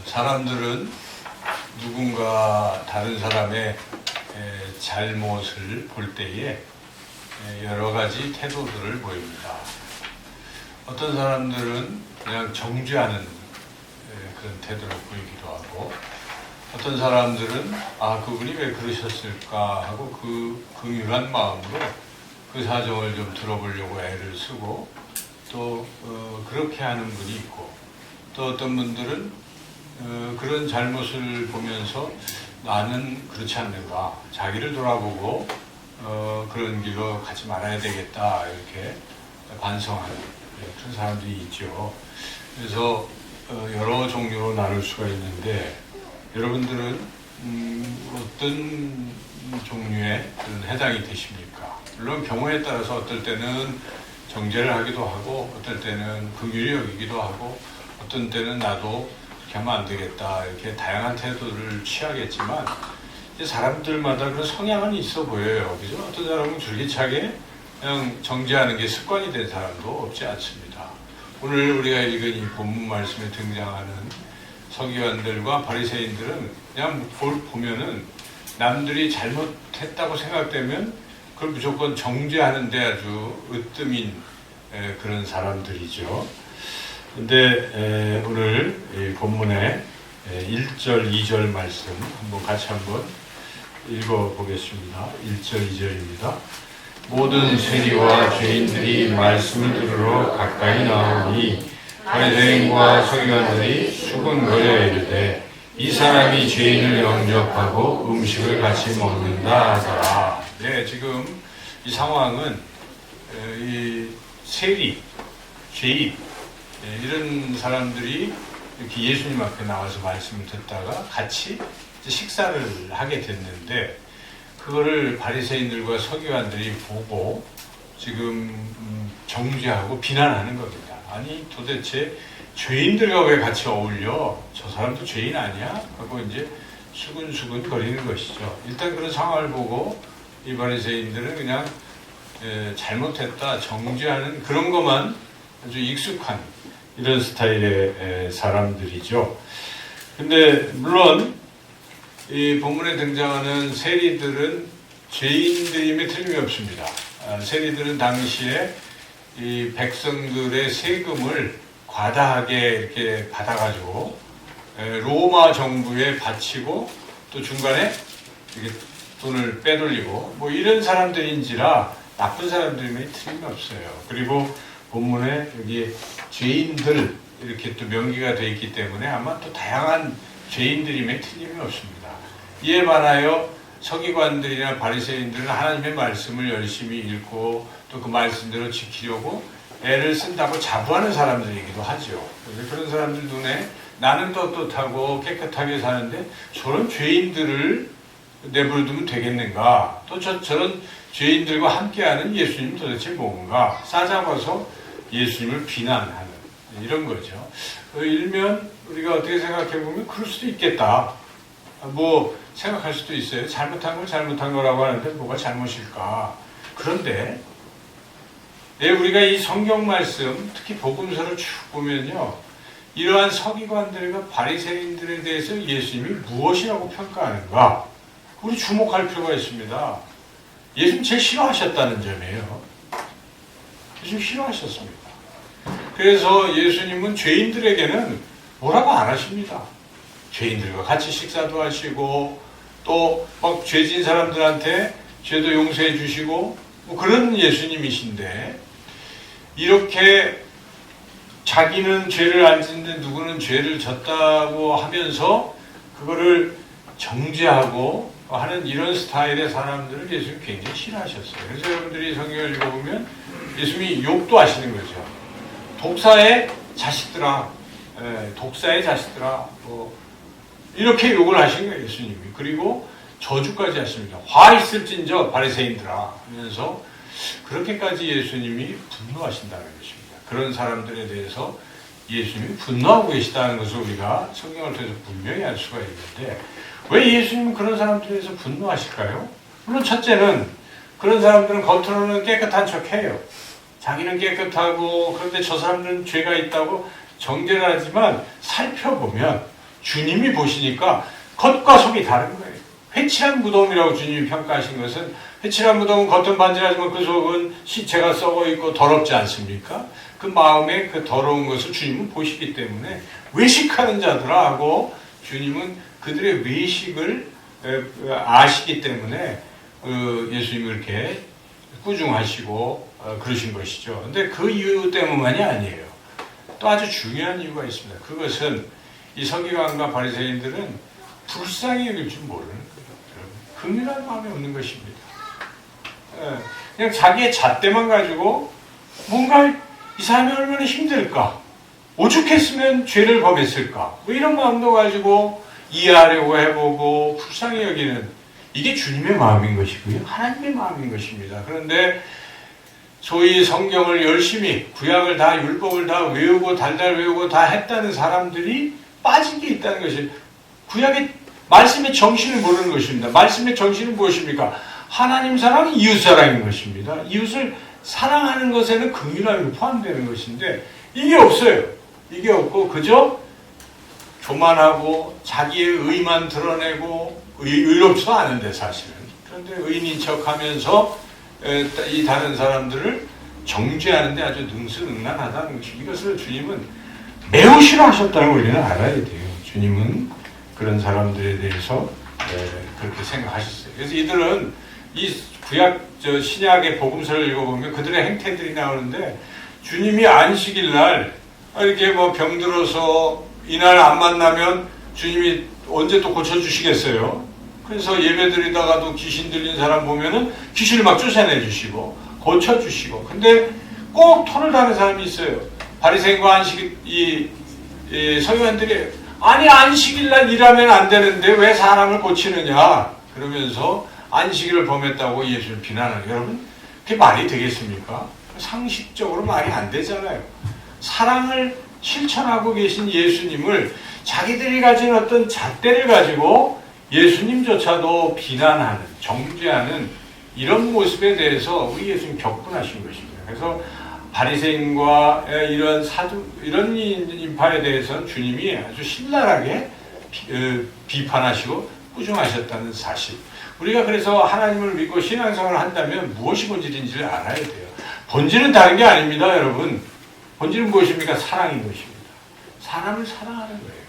사람들은 누군가 다른 사람의 잘못을 볼 때에 여러 가지 태도들을 보입니다. 어떤 사람들은 그냥 정죄하는 그런 태도를 보이기도 하고, 어떤 사람들은 그분이 왜 그러셨을까 하고 그 긍휼한 마음으로 그 사정을 좀 들어보려고 애를 쓰고 또 그렇게 하는 분이 있고, 또 어떤 분들은 그런 잘못을 보면서 나는 그렇지 않는가, 자기를 돌아보고 그런 길로 가지 말아야 되겠다 이렇게 반성하는 그런 사람들이 있죠. 그래서 여러 종류로 나눌 수가 있는데, 여러분들은 어떤 종류에 해당이 되십니까? 물론 경우에 따라서 어떨 때는 정죄를 하기도 하고, 어떨 때는 긍휼히 여기기도 하고, 어떤 때는 나도 이렇게 하면 안 되겠다 이렇게 다양한 태도를 취하겠지만, 이제 사람들마다 그런 성향은 있어 보여요. 그죠? 어떤 사람은 줄기차게 그냥 정죄하는 게 습관이 된 사람도 없지 않습니다. 오늘 우리가 읽은 이 본문 말씀에 등장하는 서기관들과 바리새인들은 그냥 보면은 남들이 잘못했다고 생각되면 그걸 무조건 정죄하는데 아주 으뜸인 그런 사람들이죠. 근데 오늘 이 본문의 1절, 2절 말씀 같이 한번 읽어보겠습니다. 1절, 2절입니다. 모든 세리와 죄인들이 말씀을 들으러 가까이 나오니 바리새인과 서기관들이 수군거려 이르되 이 사람이 죄인을 영접하고 음식을 같이 먹는다 하더라. 네, 지금 이 상황은 이 세리, 죄인 이런 사람들이 이렇게 예수님 앞에 나와서 말씀을 듣다가 같이 식사를 하게 됐는데, 그거를 바리새인들과 서기관들이 보고 지금 정죄하고 비난하는 겁니다. 아니 도대체 죄인들과 왜 같이 어울려? 저 사람도 죄인 아니야? 하고 이제 수근수근 거리는 것이죠. 일단 그런 상황을 보고 이 바리새인들은 그냥 잘못했다 정죄하는 그런 것만 아주 익숙한 이런 스타일의 사람들이죠. 근데 물론 이 본문에 등장하는 세리들은 죄인들임에 틀림이 없습니다. 세리들은 당시에 이 백성들의 세금을 과다하게 이렇게 받아가지고 로마 정부에 바치고 또 중간에 이렇게 돈을 빼돌리고 뭐 이런 사람들인지라 나쁜 사람들임에 틀림이 없어요. 그리고 본문에 여기 죄인들 이렇게 또 명기가 되어 있기 때문에 아마 또 다양한 죄인들임에 틀림이 없습니다. 이에 반하여 서기관들이나 바리새인들은 하나님의 말씀을 열심히 읽고 또 그 말씀대로 지키려고 애를 쓴다고 자부하는 사람들이기도 하죠. 그래서 그런 사람들 눈에 나는 떳떳하고 깨끗하게 사는데 저런 죄인들을 내버려두면 되겠는가? 또 저런 죄인들과 함께하는 예수님 도대체 뭔가? 싸잡아서 예수님을 비난하는 이런 거죠. 일면 우리가 어떻게 생각해보면 그럴 수도 있겠다. 뭐 생각할 수도 있어요. 잘못한 건 잘못한 거라고 하는데 뭐가 잘못일까? 그런데 우리가 이 성경 말씀, 특히 복음서를 쭉 보면요, 이러한 서기관들과 바리새인들에 대해서 예수님이 무엇이라고 평가하는가? 우리 주목할 필요가 있습니다. 예수님 제일 싫어하셨다는 점이에요. 예수님 싫어하셨습니다. 그래서 예수님은 죄인들에게는 뭐라고 안 하십니다. 죄인들과 같이 식사도 하시고 또 막 죄진 사람들한테 죄도 용서해 주시고 뭐 그런 예수님이신데, 이렇게 자기는 죄를 안 짓는데 누구는 죄를 졌다고 하면서 그거를 정죄하고 하는 이런 스타일의 사람들을 예수님이 굉장히 싫어하셨어요. 그래서 여러분들이 성경을 읽어보면 예수님이 욕도 하시는 거죠. 독사의 자식들아, 독사의 자식들아, 뭐 이렇게 욕을 하신 거예요, 예수님이. 그리고 저주까지 하십니다. 화 있을진저 바리새인들아 하면서 그렇게까지 예수님이 분노하신다는 것입니다. 그런 사람들에 대해서 예수님이 분노하고 계시다는 것을 우리가 성경을 통해서 분명히 알 수가 있는데, 왜 예수님은 그런 사람들에 대해서 분노하실까요? 물론 첫째는 그런 사람들은 겉으로는 깨끗한 척해요. 자기는 깨끗하고, 그런데 저 사람들은 죄가 있다고 정죄를 하지만 살펴보면 주님이 보시니까 겉과 속이 다른 거예요. 회칠한 무덤이라고 주님이 평가하신 것은, 회칠한 무덤은 겉은 반질하지만 그 속은 시체가 썩어있고 더럽지 않습니까? 그 마음의 그 더러운 것을 주님은 보시기 때문에 외식하는 자들아 하고, 주님은 그들의 외식을 아시기 때문에 예수님이 그렇게 꾸중하시고 그러신 것이죠. 근데 그 이유 때문만이 아니에요. 또 아주 중요한 이유가 있습니다. 그것은 이 서기관과 바리새인들은 불쌍히 여길 줄 모르는 거예요. 긍휼한 마음이 없는 것입니다. 그냥 자기의 잣대만 가지고 뭔가 이 사람이 얼마나 힘들까, 오죽했으면 죄를 범했을까, 뭐 이런 마음도 가지고 이해하려고 해보고 불쌍히 여기는, 이게 주님의 마음인 것이고요, 하나님의 마음인 것입니다. 그런데 소위 성경을 열심히, 구약을 다, 율법을 다 외우고 달달 외우고 다 했다는 사람들이 빠진 게 있다는 것이, 구약의 말씀의 정신을 모르는 것입니다. 말씀의 정신은 무엇입니까? 하나님 사랑, 이웃 사랑인 것입니다. 이웃을 사랑하는 것에는 긍휼함이 포함되는 것인데 이게 없어요. 이게 없고 그저 교만하고 자기의 의만 드러내고 의롭지도 않은데 사실은. 그런데 의인인 척하면서 이 다른 사람들을 정죄하는데 아주 능수능란하다는 것입니다. 이것을 주님은 매우 싫어하셨다는 걸 우리는 알아야 돼요. 주님은 그런 사람들에 대해서 그렇게 생각하셨어요. 그래서 이들은 이 구약 신약의 복음서를 읽어보면 그들의 행태들이 나오는데, 주님이 안식일 날 이렇게 뭐 병들어서 이날 안 만나면 주님이 언제 또 고쳐주시겠어요? 그래서 예배드리다가도 귀신 들린 사람 보면은 귀신을 막 쫓아내 주시고 고쳐주시고. 근데 꼭 토를 다는 사람이 있어요. 바리새인과 안식 서기관들이, 아니 안식일날 일하면 안 되는데 왜 사람을 고치느냐 그러면서 안식일을 범했다고 예수를 비난하는, 여러분 그게 말이 되겠습니까? 상식적으로 말이 안 되잖아요. 사랑을 실천하고 계신 예수님을 자기들이 가진 어떤 잣대를 가지고 예수님조차도 비난하는, 정죄하는 이런 모습에 대해서 우리 예수님 격분하신 것입니다. 그래서 바리새인과 이런 인파에 대해서는 주님이 아주 신랄하게 비판하시고 꾸중하셨다는 사실. 우리가 그래서 하나님을 믿고 신앙생활을 한다면 무엇이 본질인지를 알아야 돼요. 본질은 다른 게 아닙니다, 여러분. 본질은 무엇입니까? 사랑인 것입니다. 사람을 사랑하는 거예요.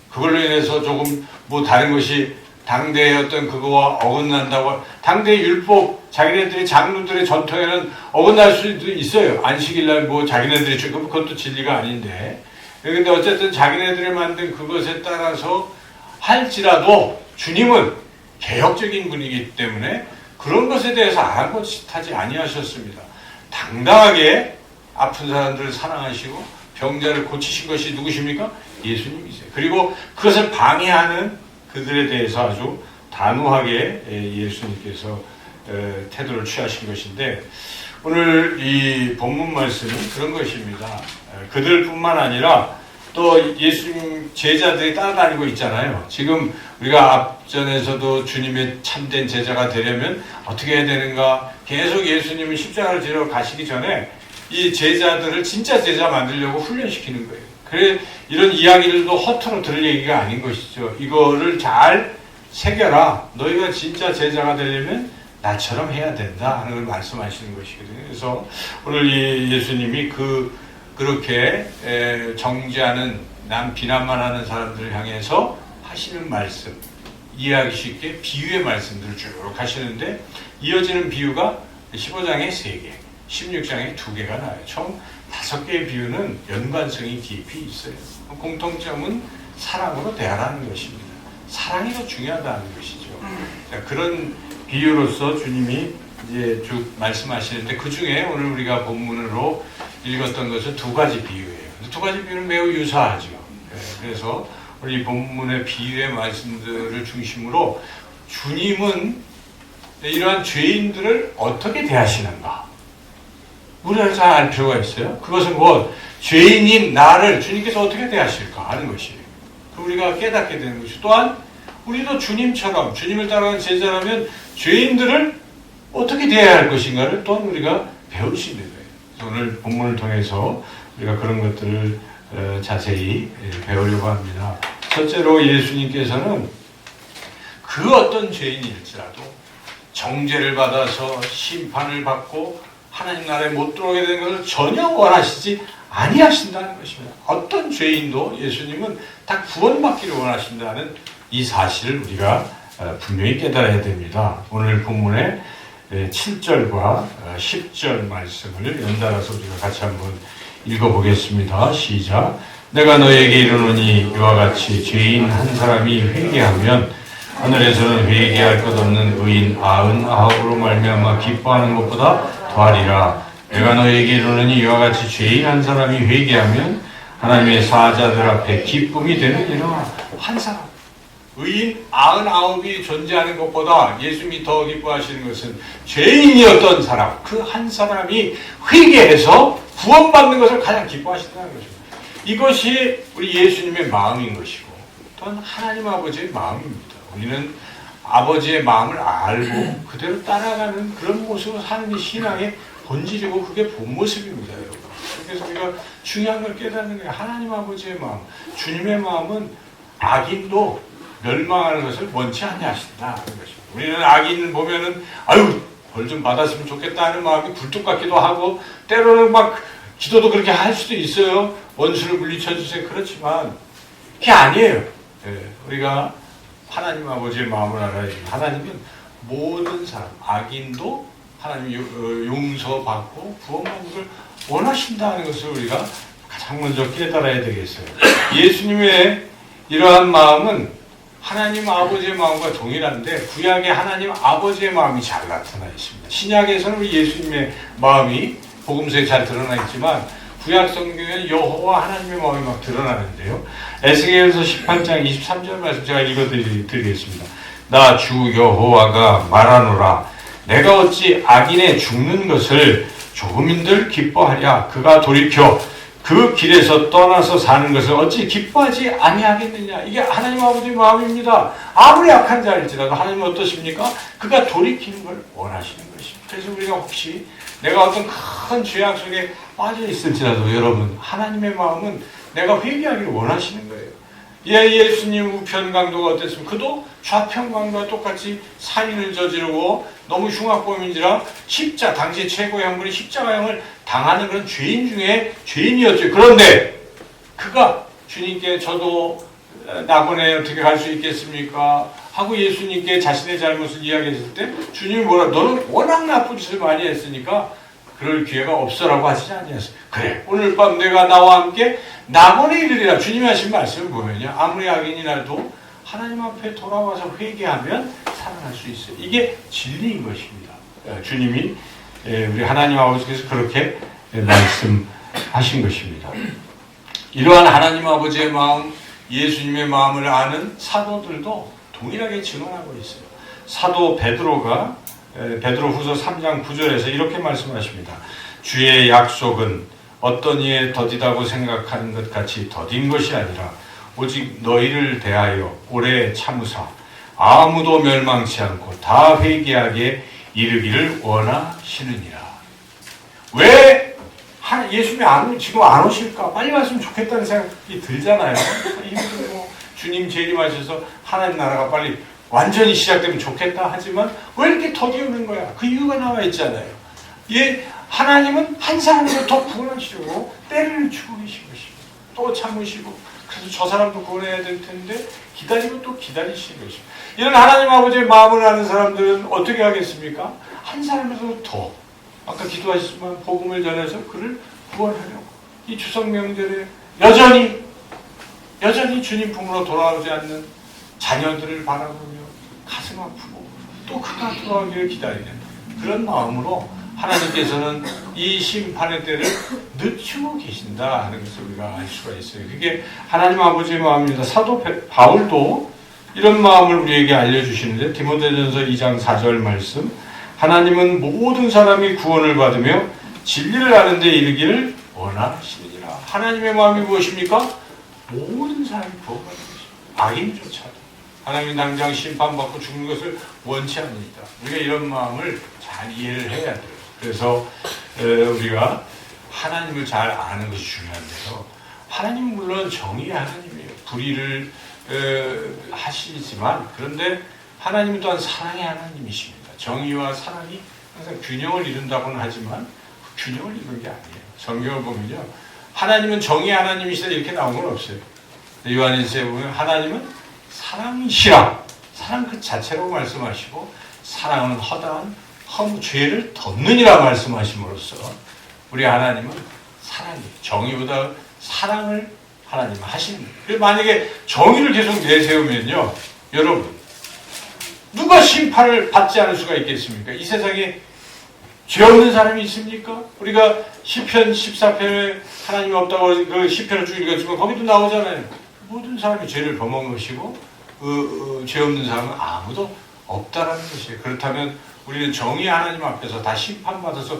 그걸로 인해서 조금 뭐 다른 것이 당대의 어떤 그거와 어긋난다고, 당대의 율법, 자기네들이 장로들의 전통에는 어긋날 수도 있어요. 안식일날 뭐 자기네들이 그것도 진리가 아닌데. 근데 어쨌든 자기네들이 만든 그것에 따라서 할지라도 주님은 개혁적인 분이기 때문에 그런 것에 대해서 아랑곳하지 아니하셨습니다. 당당하게 아픈 사람들을 사랑하시고 병자를 고치신 것이 누구십니까? 예수님이세요. 그리고 그것을 방해하는 그들에 대해서 아주 단호하게 예수님께서 태도를 취하신 것인데, 오늘 이 본문 말씀은 그런 것입니다. 그들뿐만 아니라 또 예수님 제자들이 따라다니고 있잖아요. 지금 우리가 앞전에서도 주님의 참된 제자가 되려면 어떻게 해야 되는가, 계속 예수님은 십자가를 지러 가시기 전에 이 제자들을 진짜 제자 만들려고 훈련시키는 거예요. 그래, 이런 이야기들도 허투루 들을 얘기가 아닌 것이죠. 이거를 잘 새겨라. 너희가 진짜 제자가 되려면 나처럼 해야 된다 하는 걸 말씀하시는 것이거든요. 그래서 오늘 이 예수님이 그렇게 정죄하는, 남 비난만 하는 사람들을 향해서 하시는 말씀, 이해하기 쉽게 비유의 말씀들을 쭉 하시는데, 이어지는 비유가 15장에 3개, 16장에 2개가 나와요. 총 5개의 비유는 연관성이 깊이 있어요. 공통점은 사랑으로 대하라는 것입니다. 사랑이 더 중요하다는 것이죠. 자, 그런 비유로서 주님이 이제 쭉 말씀하시는데, 그 중에 오늘 우리가 본문으로 읽었던 것은 2가지 비유예요. 2가지 비유는 매우 유사하죠. 그래서 우리 본문의 비유의 말씀들을 중심으로 주님은 이러한 죄인들을 어떻게 대하시는가, 우리가 잘 알 필요가 있어요. 그것은 곧 죄인인 나를 주님께서 어떻게 대하실까 하는 것이에요. 우리가 깨닫게 되는 것이, 또한 우리도 주님처럼 주님을 따라가는 제자라면 죄인들을 어떻게 대해야 할 것인가를 또한 우리가 배울 수 있는 거예요. 그래서 오늘 본문을 통해서 우리가 그런 것들을 자세히 배우려고 합니다. 첫째로 예수님께서는 그 어떤 죄인일지라도 정죄를 받아서 심판을 받고 하나님 나라에 못 들어오게 되는 것을 전혀 원하시지 아니하신다는 것입니다. 어떤 죄인도 예수님은 다 구원받기를 원하신다는 이 사실을 우리가 분명히 깨달아야 됩니다. 오늘 본문의 7절과 10절 말씀을 연달아서 우리가 같이 한번 읽어보겠습니다. 시작. 내가 너에게 이르노니 이와 같이 죄인 한 사람이 회개하면 하늘에서는 회개할 것 없는 의인 99으로 말미암아 기뻐하는 것보다 더하리라. 내가 너에게 이르노니 이와 같이 죄인 한 사람이 회개하면 하나님의 사자들 앞에 기쁨이 되느니라. 한 사람, 의인 99이 존재하는 것보다 예수님이 더 기뻐하시는 것은 죄인이었던 사람, 그 한 사람이 회개해서 구원받는 것을 가장 기뻐하신다는 것입니다. 이것이 우리 예수님의 마음인 것이고 또한 하나님 아버지의 마음입니다. 우리는 아버지의 마음을 알고 그대로 따라가는 그런 모습을 사는 게 신앙의 본질이고 그게 본 모습입니다, 여러분. 그래서 우리가 중요한 걸 깨닫는 게 하나님 아버지의 마음, 주님의 마음은 악인도 멸망하는 것을 원치 아니하신다는 것입니다. 우리는 악인을 보면은 아유 벌 좀 받았으면 좋겠다 하는 마음이 굴뚝 같기도 하고 때로는 막 기도도 그렇게 할 수도 있어요. 원수를 물리쳐 주세요. 그렇지만 그게 아니에요. 우리가 하나님 아버지의 마음을 알아야 됩니다. 하나님은 모든 사람, 악인도 하나님 용서받고 구원받는 걸 원하신다는 것을 우리가 가장 먼저 깨달아야 되겠어요. 예수님의 이러한 마음은 하나님 아버지의 마음과 동일한데 구약에 하나님 아버지의 마음이 잘 나타나 있습니다. 신약에서는 우리 예수님의 마음이 복음서에 잘 드러나 있지만 구약 성경에는 여호와 하나님의 마음이 막 드러나는데요. 에스겔서 18장 23절 말씀 제가 읽어드리겠습니다. 나 주 여호와가 말하노라. 내가 어찌 악인의 죽는 것을 조금인들 기뻐하랴. 그가 돌이켜 그 길에서 떠나서 사는 것을 어찌 기뻐하지 아니하겠느냐. 이게 하나님 아버지의 마음입니다. 아무리 악한 자일지라도 하나님은 어떠십니까? 그가 돌이키는 걸 원하시는 것입니다. 그래서 우리가 혹시 내가 어떤 큰 죄악 속에 빠져 있을지라도 여러분 하나님의 마음은 내가 회개하기를 원하시는 거예요. 예수님 우편 강도가 어땠습니까? 그도 좌편 강도와 똑같이 살인을 저지르고 너무 흉악범인지라 당시 최고의 형벌이 십자가형을 당하는 그런 죄인 중에 죄인이었죠. 그런데 그가 주님께 저도 낙원에 어떻게 갈 수 있겠습니까? 하고 예수님께 자신의 잘못을 이야기했을 때 주님이 뭐라 너는 워낙 나쁜 짓을 많이 했으니까 그럴 기회가 없어라고 하시지 않냐어요. 그래 오늘 밤 내가 나와 함께 낙원에 이르리라. 주님이 하신 말씀을 보면요. 아무리 악인이 나도 하나님 앞에 돌아와서 회개하면 살아날 수 있어요. 이게 진리인 것입니다. 주님이 우리 하나님 아버지께서 그렇게 말씀하신 것입니다. 이러한 하나님 아버지의 마음, 예수님의 마음을 아는 사도들도 동일하게 증언하고 있어요. 사도 베드로가 베드로후서 3장 9절에서 이렇게 말씀하십니다. 주의 약속은 어떤 이에 더디다고 생각하는 것 같이 더딘 것이 아니라 오직 너희를 대하여 오래 참으사 아무도 멸망치 않고 다 회개하게 이르기를 원하시느니라. 왜 예수님이 지금 안 오실까? 빨리 왔으면 좋겠다는 생각이 들잖아요. 힘들고 주님 재림하셔서 하나님 나라가 빨리 완전히 시작되면 좋겠다 하지만 왜 이렇게 더디우는 거야? 그 이유가 나와 있잖아요. 하나님은 한 사람을 더 구원하시려고 때를 주고 계신 것입니다. 또 참으시고 그래서 저 사람도 구원해야 될 텐데 기다리고 또 기다리시는 것입니다. 이런 하나님 아버지의 마음을 아는 사람들은 어떻게 하겠습니까? 한 사람에서 더 아까 기도하셨지만 복음을 전해서 그를 구원하려고 이 추석 명절에 여전히 주님 품으로 돌아오지 않는 자녀들을 바라보며 가슴 아프고 또 그가 돌아오기를 기다리는 그런 마음으로 하나님께서는 이 심판의 때를 늦추고 계신다 하는 것을 우리가 알 수가 있어요. 그게 하나님 아버지의 마음입니다. 사도 바울도 이런 마음을 우리에게 알려주시는데 디모데전서 2장 4절 말씀 하나님은 모든 사람이 구원을 받으며 진리를 아는 데 이르기를 원하시느니라. 하나님의 마음이 무엇입니까? 모든 사람이 구원받는 것입니다. 악인조차도 하나님이 당장 심판받고 죽는 것을 원치 않습니다. 우리가 이런 마음을 잘 이해를 해야 돼요. 그래서 우리가 하나님을 잘 아는 것이 중요한데요. 하나님은 물론 정의의 하나님이에요. 불의를 하시지만 그런데 하나님은 또한 사랑의 하나님이십니다. 정의와 사랑이 항상 균형을 이룬다고는 하지만 그 균형을 이룬 게 아니에요. 성경을 보면요, 하나님은 정의의 하나님이시다 이렇게 나온 건 없어요. 요한일서에 보면 하나님은 사랑이시라, 사랑 그 자체로 말씀하시고 사랑은 허다한 죄를 덮느니라 말씀하심으로써 우리 하나님은 사랑이, 정의보다 사랑을 하나님은 하시는 거예요. 그래서 만약에 정의를 계속 내세우면요, 여러분, 누가 심판을 받지 않을 수가 있겠습니까? 이 세상에 죄 없는 사람이 있습니까? 우리가 시편 14편에 하나님이 없다고 그 시편을 쭉 읽었지만 거기도 나오잖아요. 모든 사람이 죄를 범한 것이고 죄 없는 사람은 아무도 없다라는 것이에요. 그렇다면 우리는 정의 하나님 앞에서 다 심판받아서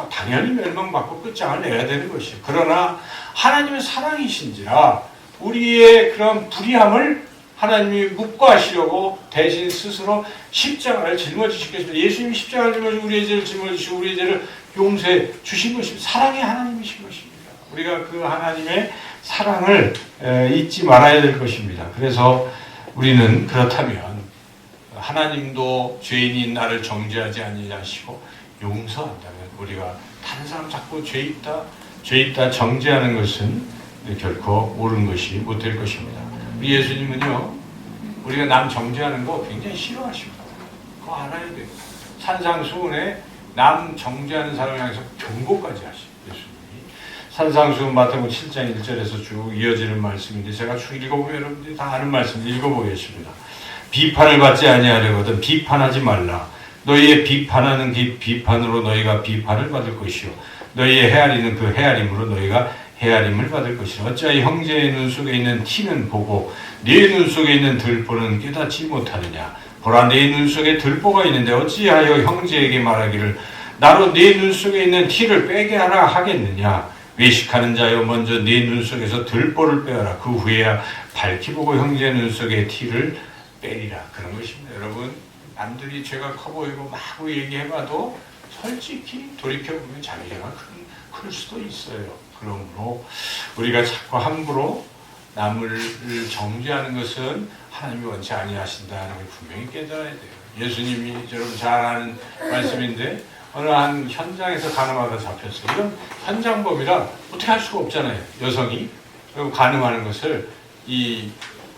당연히 멸망받고 끝장을 내야 되는 것이에요. 그러나 하나님은 사랑이신지라 우리의 그런 불의함을 하나님이 묵과하시려고 대신 스스로 십자가를 짊어지시겠습니다. 예수님이 십자가를 짊어지고 우리의 죄를 짊어지시고 우리의 죄를 용서해 주신 것입니다. 사랑의 하나님이신 것입니다. 우리가 그 하나님의 사랑을 잊지 말아야 될 것입니다. 그래서 우리는 그렇다면 하나님도 죄인인 나를 정죄하지 아니하시고 용서한다면 우리가 다른 사람 자꾸 죄 있다 정죄하는 것은 결코 옳은 것이 못 될 것입니다. 우리 예수님은요, 우리가 남 정죄하는 거 굉장히 싫어하십니다. 그거 알아야 돼요. 산상수훈에 남 정죄하는 사람을 향해서 경고까지 하십니다. 예수님이. 산상수훈 마태복음 7장 1절에서 쭉 이어지는 말씀인데 제가 쭉 읽어보면 여러분들이 다 아는 말씀 읽어보겠습니다. 비판을 받지 아니하려거든 비판하지 말라. 너희의 비판하는 그 비판으로 너희가 비판을 받을 것이요 너희의 헤아리는 그 헤아림으로 너희가 헤아림을 받을 것이라. 어찌하여 형제의 눈 속에 있는 티는 보고 네 눈 속에 있는 들보는 깨닫지 못하느냐. 보라, 네 눈 속에 들보가 있는데 어찌하여 형제에게 말하기를 나로 네 눈 속에 있는 티를 빼게 하라 하겠느냐. 외식하는 자여, 먼저 네 눈 속에서 들보를 빼어라. 그 후에야 밝히 보고 형제의 눈 속에 티를 빼리라. 그런 것입니다. 여러분, 남들이 죄가 커 보이고 마구 얘기해봐도 솔직히 돌이켜보면 자기 죄가 클 수도 있어요. 그러므로 우리가 자꾸 함부로 남을 정죄하는 것은 하나님이 원치 아니하신다는 걸 분명히 깨달아야 돼요. 예수님이 여러분 잘 아는 말씀인데 어느 한 현장에서 가늠하다 잡혔어요. 이런 현장범이라 어떻게 할 수가 없잖아요. 여성이 가늠하는 것을 이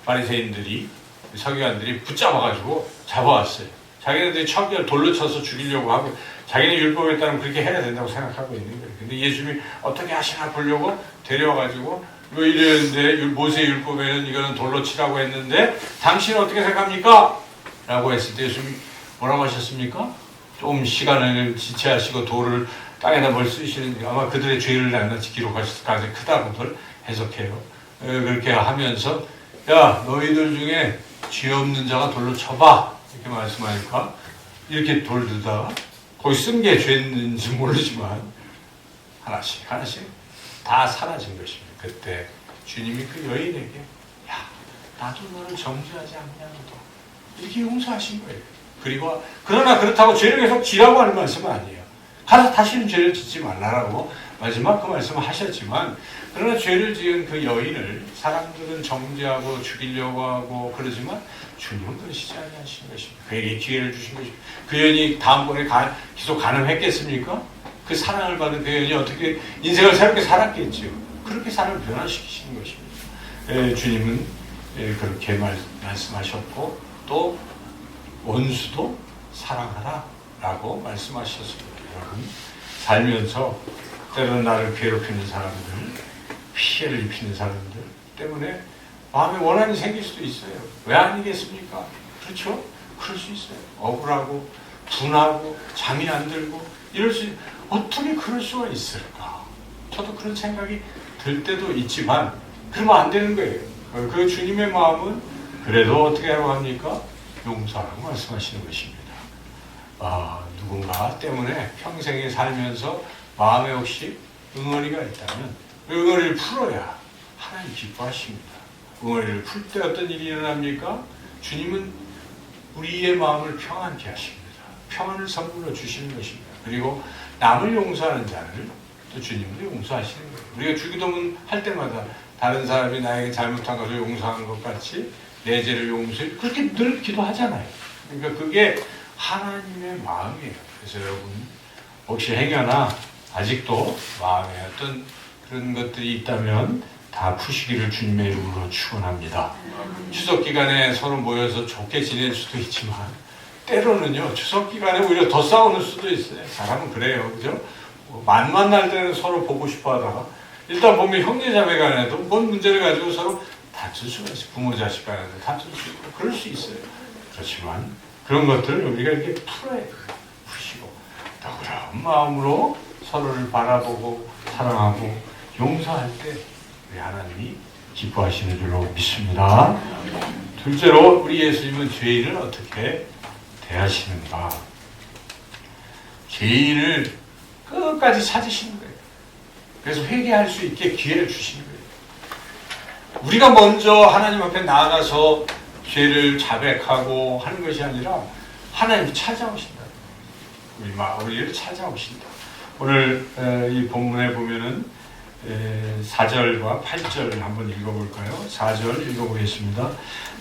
바리새인들이 서기관들이 붙잡아가지고 잡아왔어요. 자기네들이 척결 돌로 쳐서 죽이려고 하고 자기네 율법에 따르면 그렇게 해야 된다고 생각하고 있는 거예요. 근데 예수님이 어떻게 하시나 보려고 데려와가지고 왜 이랬는데 모세 율법에는 이거는 돌로 치라고 했는데 당신은 어떻게 생각합니까? 라고 했을 때 예수님이 뭐라고 하셨습니까? 좀 시간을 지체하시고 돌을 땅에다 뭘 쓰시는지 아마 그들의 죄를 낱낱이 기록하실 가능성이 크다고들 해석해요. 그렇게 하면서 야, 너희들 중에 죄 없는 자가 돌로 쳐봐. 이렇게 말씀하니까 이렇게 돌 들다가 거기 쓴 게 죄인지 모르지만 하나씩 다 사라진 것입니다. 그때 주님이 그 여인에게 야, 나도 너를 정죄하지 않냐 너도 이렇게 용서하신 거예요. 그리고 그러나 그렇다고 죄를 계속 지라고 하는 말씀은 아니에요. 가서 다시는 죄를 짓지 말라라고 마지막 그 말씀을 하셨지만 그러나 죄를 지은 그 여인을 사람들은 정죄하고 죽이려고 하고 그러지만 주님은 그러시지 아니하신 것입니다. 그에게 기회를 주신 것입니다. 그 여인이 다음번에 계속 가늠했겠습니까? 그 사랑을 받은 그 여인이 어떻게 인생을 새롭게 살았겠죠. 그렇게 사람을 변화시키시는 것입니다. 주님은 그렇게 말씀하셨고 또 원수도 사랑하라 라고 말씀하셨습니다. 여러분 살면서 때로는 나를 괴롭히는 사람들, 피해를 입히는 사람들 때문에 마음에 원한이 생길 수도 있어요. 왜 아니겠습니까? 그렇죠? 그럴 수 있어요. 억울하고 분하고 잠이 안 들고 이럴 수 어떻게 그럴 수가 있을까? 저도 그런 생각이 들 때도 있지만 그러면 안 되는 거예요. 그 주님의 마음은 그래도 어떻게 하라고 합니까? 용서하라고 말씀하시는 것입니다. 누군가 때문에 평생에 살면서 마음에 혹시 응어리가 있다면 응어리를 풀어야 하나님 기뻐하십니다. 응어리를 풀 때 어떤 일이 일어납니까? 주님은 우리의 마음을 평안케 하십니다. 평안을 선물로 주시는 것입니다. 그리고 남을 용서하는 자를 또 주님도 용서하시는 거예요. 우리가 주기도문 할 때마다 다른 사람이 나에게 잘못한 것을 용서한 것 같이 내 죄를 용서해 그렇게 늘 기도하잖아요. 그러니까 그게 하나님의 마음이에요. 그래서 여러분 혹시 행여나 아직도 마음에 어떤 그런 것들이 있다면 다 푸시기를 주님의 이름으로 축원합니다. 추석 기간에 서로 모여서 좋게 지낼 수도 있지만 때로는요 추석 기간에 오히려 더 싸우는 수도 있어요. 사람은 그래요, 그죠? 만날 때는 서로 보고 싶어하다가 일단 보면 형제자매 간에도 뭔 문제를 가지고 서로 다툴 수가 있어요. 부모 자식 간에도 다툴 수 있고 그럴 수 있어요. 그렇지만 그런 것들을 우리가 이렇게 풀어야 돼요. 푸시고 너그러운 마음으로 서로를 바라보고 사랑하고 용서할 때 우리 하나님이 기뻐하시는 줄로 믿습니다. 둘째로 우리 예수님은 죄인을 어떻게 대하시는가? 죄인을 끝까지 찾으시는 거예요. 그래서 회개할 수 있게 기회를 주시는 거예요. 우리가 먼저 하나님 앞에 나아가서 죄를 자백하고 하는 것이 아니라 하나님이 찾아오신다. 우리를 찾아오신다. 오늘 이 본문에 보면은 4절과 8절을 한번 읽어볼까요? 4절 읽어보겠습니다.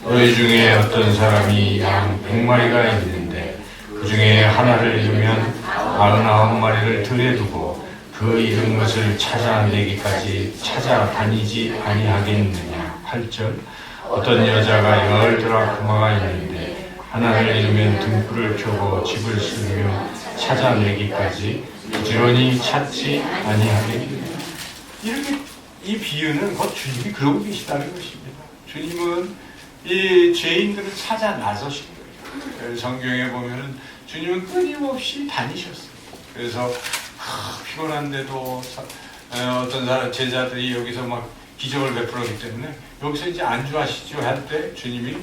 너희 중에 어떤 사람이 양 100마리가 있는데 그 중에 하나를 잃으면 99마리를 들에 두고 그 잃은 것을 찾아내기까지 찾아다니지 아니하겠느냐. 8절 어떤 여자가 10드라크마가 있는데 하나를 잃으면 등불을 켜고 집을 쓸며 찾아내기까지 부지런히 찾지 아니하겠느냐. 이렇게 이 비유는 곧 주님이 그러고 계시다는 것입니다. 주님은 이 죄인들을 찾아 나서신 거예요. 성경에 보면은 주님은 끊임없이 다니셨어요. 그래서 피곤한데도 어떤 사람 제자들이 여기서 막 기적을 베풀었기 때문에 여기서 이제 안주하시죠 할 때 주님이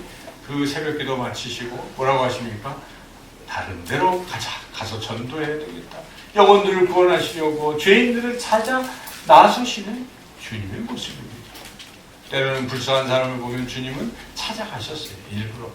그 새벽기도 마치시고 뭐라고 하십니까? 다른 데로 가서 전도해야 되겠다. 영혼들을 구원하시려고 죄인들을 찾아 나서시는 주님의 모습입니다. 때로는 불쌍한 사람을 보면 주님은 찾아가셨어요. 일부러.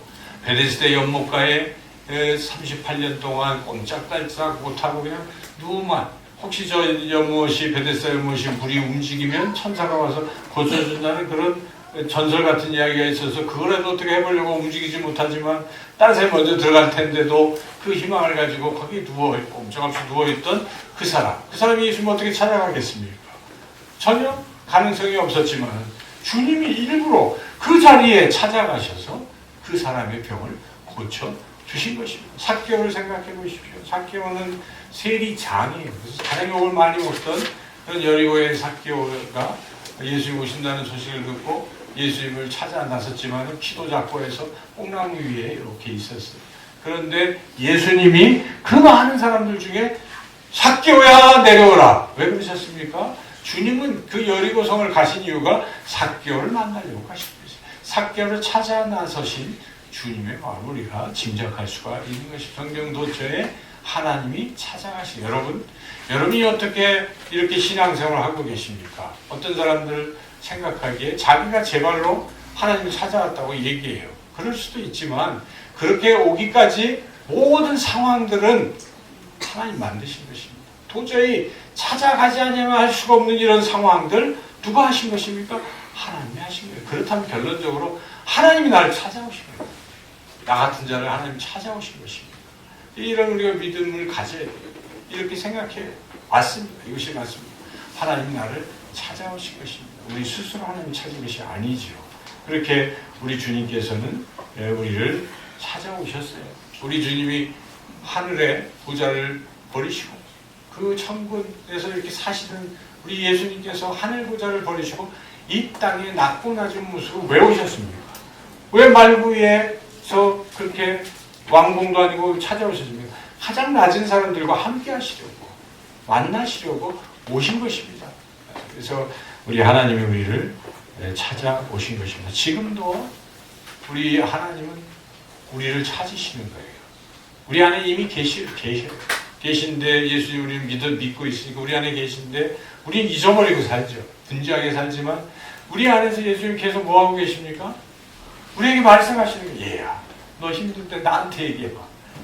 베데스다 연못가에 38년 동안 꼼짝달싹 못하고 그냥 누우만 혹시 저 연못이 베데스다 연못이 물이 움직이면 천사가 와서 고쳐준다는 그런 전설 같은 이야기가 있어서 그거라도 어떻게 해보려고 움직이지 못하지만 다른 사람이 먼저 들어갈 텐데도 그 희망을 가지고 거기 누워있고 꼼짝없이 누워있던 그 사람이 예수님 어떻게 찾아가겠습니까? 전혀 가능성이 없었지만 주님이 일부러 그 자리에 찾아가셔서 그 사람의 병을 고쳐주신 것입니다. 삭개오를 생각해 보십시오. 삭개오는 세리장이에요. 그래서 가장 욕을 많이 먹던 그런 여리고의 삭개오가 예수님 오신다는 소식을 듣고 예수님을 찾아 나섰지만 키도 작고 해서 뽕나무 위에 이렇게 있었어요. 그런데 예수님이 그 많은 사람들 중에 삭개오야 내려오라. 왜 그러셨습니까? 주님은 그 여리고성을 가신 이유가 삭개오를 만나려고 가신 거죠. 삭개오를 찾아 나서신 주님의 마음을 우리가 짐작할 수가 있는 것이 성경 도처에 하나님이 찾아가신 여러분이 어떻게 이렇게 신앙생활을 하고 계십니까? 어떤 사람들 생각하기에 자기가 제 발로 하나님을 찾아왔다고 얘기해요. 그럴 수도 있지만 그렇게 오기까지 모든 상황들은 하나님 만드신 것입니다. 도저히 찾아가지 않으면 할 수가 없는 이런 상황들 누가 하신 것입니까? 하나님이 하신 거예요. 그렇다면 결론적으로 하나님이 나를 찾아오신 거예요. 나 같은 자를 하나님이 찾아오신 것입니다. 이런 우리가 믿음을 가져야 돼요. 이렇게 생각해 왔습니다. 이것이 맞습니다. 하나님이 나를 찾아오신 것입니다. 우리 스스로 하나님 찾은 것이 아니지요. 그렇게 우리 주님께서는 우리를 찾아오셨어요. 우리 주님이 하늘의 보좌를 버리시고 그 천국에서 이렇게 사시는 우리 예수님께서 하늘 보좌를 버리시고 이 땅에 낮고 낮은 모습을 왜 오셨습니까? 왜 말구에서 그렇게 왕궁도 아니고 찾아오셨습니까? 가장 낮은 사람들과 함께 하시려고 만나시려고 오신 것입니다. 그래서 우리 하나님이 우리를 찾아오신 것입니다. 지금도 우리 하나님은 우리를 찾으시는 거예요. 우리 안에 이미 계신데 예수님 우리는 믿고 있으니까 우리 안에 계신데 우리는 잊어버리고 살죠. 분주하게 살지만 우리 안에서 예수님 계속 뭐하고 계십니까? 우리에게 말씀하시는 거예요. 얘야 너 힘들 때 나한테 얘기해봐.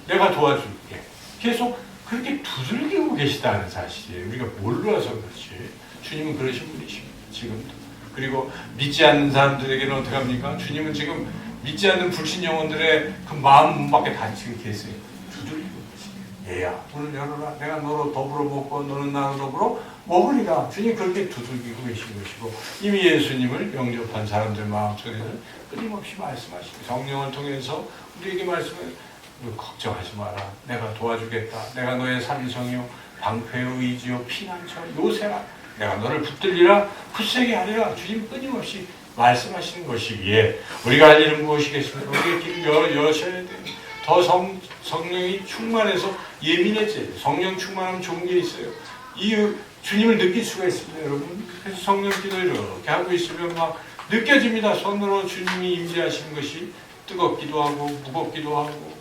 내가 도와줄게. 계속 그렇게 두들기고 계시다는 사실이에요. 우리가 몰라서 그렇지. 주님은 그러신 분이십니다. 지금도. 그리고 믿지 않는 사람들에게는 어떻게 합니까? 주님은 지금 믿지 않는 불신 영혼들의 그 마음 문 밖에 다 지금 계세요. 두들기고 계시네요. 얘야, 문을 열어라. 내가 너로 더불어 먹고 너는 나로 더불어 먹으리라. 주님 그렇게 두들기고 계신 것이고, 이미 예수님을 영접한 사람들 마음속에는 끊임없이 말씀하시고 성령을 통해서 우리에게 말씀을 걱정하지 마라. 내가 도와주겠다. 내가 너의 삼위성이요 방패요 의지요 피난처 요새라. 내가 너를 붙들리라 굳세게 하리라. 주님 끊임없이 말씀하시는 것이기에 우리가 할 일은 무엇이겠습니까? 우리의 길을 여셔야 돼. 더 성령이 충만해서 예민해져야 돼. 성령 충만하면 좋은 게 있어요. 이 주님을 느낄 수가 있습니다, 여러분. 그래서 성령 기도 이렇게 하고 있으면 막 느껴집니다. 손으로 주님이 임재하시는 것이 뜨겁기도 하고 무겁기도 하고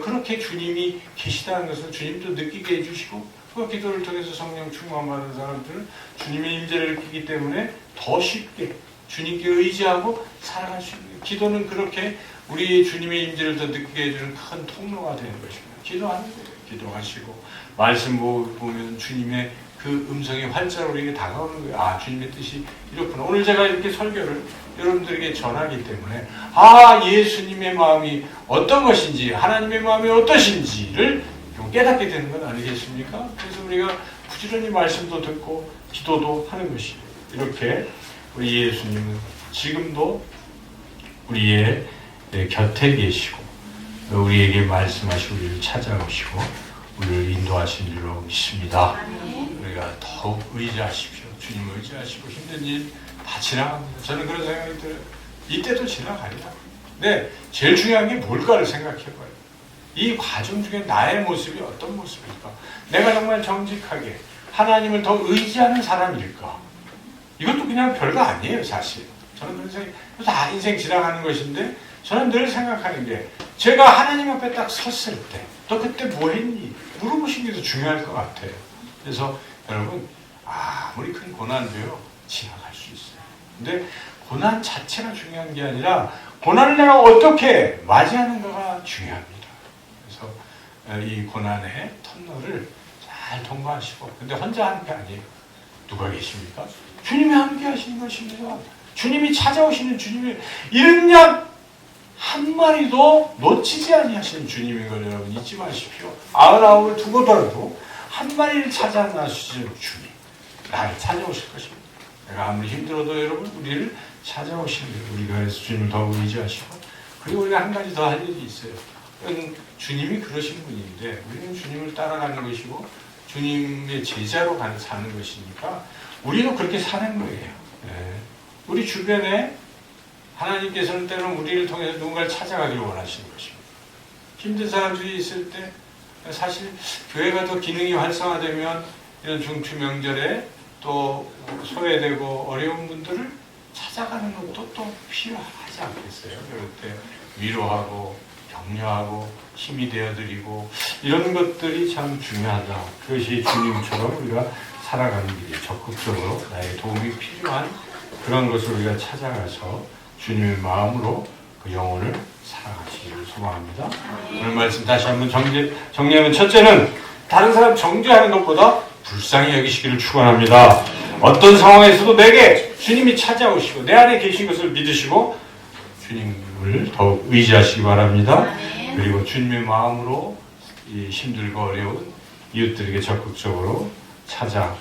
그렇게 주님이 계시다는 것을 주님도 느끼게 해주시고, 그 기도를 통해서 성령 충만받은 사람들은 주님의 임재를 느끼기 때문에 더 쉽게 주님께 의지하고 살아갈 수 있는, 기도는 그렇게 우리 주님의 임재를 더 느끼게 해주는 큰 통로가 되는 것입니다. 기도하는 거예요. 기도하시고 말씀 보면 주님의 그 음성이 활자로 우리에게 다가오는 거예요. 아, 주님의 뜻이 이렇구나. 오늘 제가 이렇게 설교를 여러분들에게 전하기 때문에 예수님의 마음이 어떤 것인지, 하나님의 마음이 어떠신지를 좀 깨닫게 되는 건 아니겠습니까? 그래서 우리가 부지런히 말씀도 듣고 기도도 하는 것이에요. 이렇게 우리 예수님은 지금도 우리의 곁에 계시고 우리에게 말씀하시고 우리를 찾아오시고 우리를 인도하신 줄로 믿습니다. 우리가 더욱 의지하십시오. 주님을 의지하시고 힘든 일 다 지나갑니다. 저는 그런 생각이 들어요. 이때도 지나가리라. 네, 제일 중요한 게 뭘까를 생각해봐요. 이 과정 중에 나의 모습이 어떤 모습일까? 내가 정말 정직하게 하나님을 더 의지하는 사람일까? 이것도 그냥 별거 아니에요, 사실. 저는 그런 생각이, 다 인생 지나가는 것인데 저는 늘 생각하는 게, 제가 하나님 앞에 딱 섰을 때 너 그때 뭐 했니? 물어보시는 게 더 중요할 것 같아요. 그래서 여러분, 아무리 큰 고난도요 지나갈 수 있어요. 근데 고난 자체가 중요한 게 아니라 고난을 내가 어떻게 맞이하는가가 중요합니다. 그래서 이 고난의 터널을 잘 통과하시고, 근데 혼자 하는 게 아니에요. 누가 계십니까? 주님이 함께 하시는 것입니다. 주님이 찾아오시는 주님이 이런 양 한 마리도 놓치지 아니하시는 주님인 걸 여러분 잊지 마십시오. 99을 두고더라도 한 마리를 찾아 나주시는 주님, 나를 찾아오실 것입니다. 내가 아무리 힘들어도 여러분 우리를 찾아오시는 거예요. 우리가 그래서 주님을 더욱 의지하시고, 그리고 우리가 한 가지 더 할 일이 있어요. 주님이 그러신 분인데 우리는 주님을 따라가는 것이고 주님의 제자로 사는 것이니까 우리도 그렇게 사는 거예요. 네. 우리 주변에 하나님께서는 때로는 우리를 통해서 누군가를 찾아가기를 원하시는 것입니다. 힘든 사람들이 있을 때, 사실 교회가 더 기능이 활성화되면 이런 중추 명절에 또 소외되고 어려운 분들을 찾아가는 것도 또 필요하지 않겠어요? 그럴 때 위로하고 격려하고 힘이 되어드리고 이런 것들이 참 중요하다. 그것이 주님처럼 우리가 살아가는 길이 적극적으로 나의 도움이 필요한 그런 것을 우리가 찾아가서 주님의 마음으로 그 영혼을 살아가시기를 소망합니다. 오늘 말씀 다시 한번 정리하면, 첫째는 다른 사람 정죄하는 것보다 불쌍히 여기시기를 축원합니다. 어떤 상황에서도 내게 주님이 찾아오시고 내 안에 계신 것을 믿으시고 주님을 더욱 의지하시기 바랍니다. 그리고 주님의 마음으로 이 힘들고 어려운 이웃들에게 적극적으로 찾아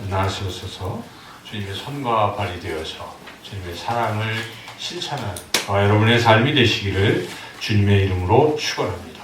나서서 주님의 손과 발이 되어서 주님의 사랑을 실천하는 저와 여러분의 삶이 되시기를 주님의 이름으로 축원합니다.